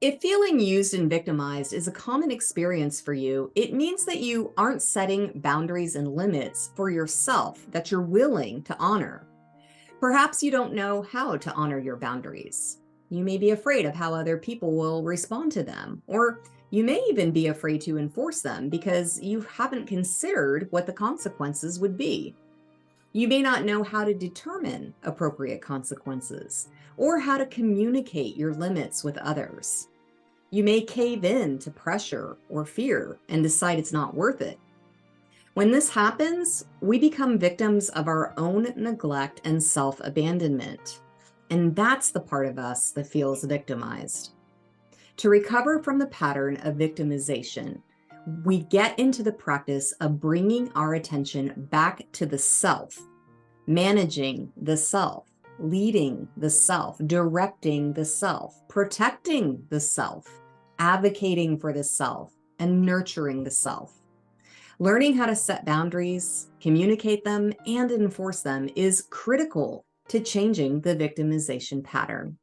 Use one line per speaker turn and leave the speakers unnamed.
If feeling used and victimized is a common experience for you, it means that you aren't setting boundaries and limits for yourself that you're willing to honor. Perhaps you don't know how to honor your boundaries. You may be afraid of how other people will respond to them, or you may even be afraid to enforce them because you haven't considered what the consequences would be. You may not know how to determine appropriate consequences or how to communicate your limits with others. You may cave in to pressure or fear and decide it's not worth it. When this happens, we become victims of our own neglect and self abandonment. And that's the part of us that feels victimized. To recover from the pattern of victimization, we get into the practice of bringing our attention back to the self, managing the self, leading the self, directing the self, protecting the self, advocating for the self, and nurturing the self. Learning how to set boundaries, communicate them, and enforce them is critical to changing the victimization pattern.